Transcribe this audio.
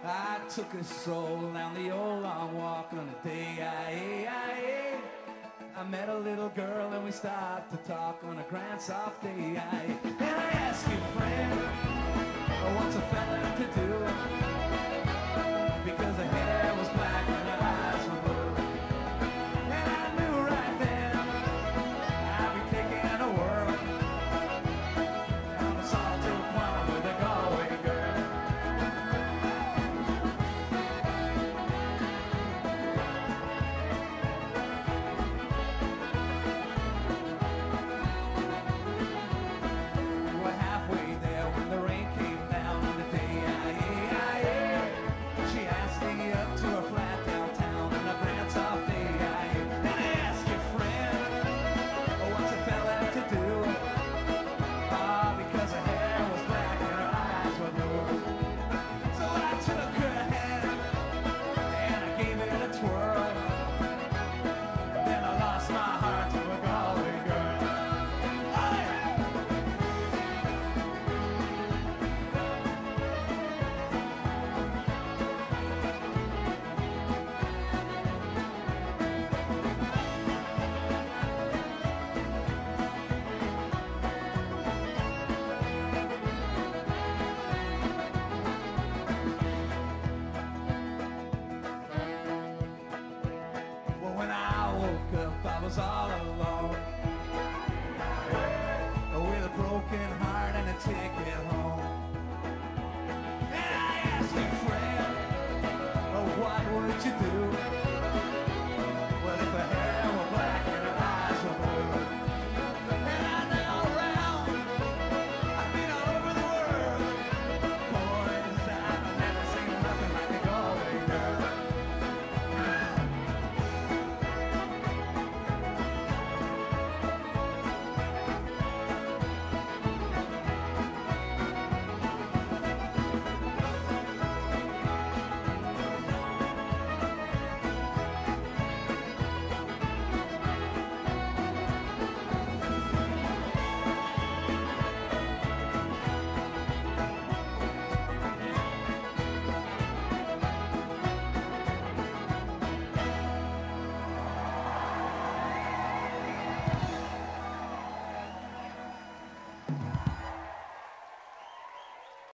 I took a stroll down the old long walk on a day I met a little girl and we started to talk on a grand soft day. And I asked you, friend, what's a fella to do? Because her hair was black and her eyes were blue. And I knew right then I'd be taking the world down the Sawtooth Farm with a Galway girl. I was all alone with a broken heart and a ticket home. And I asked you, friend, what would you do?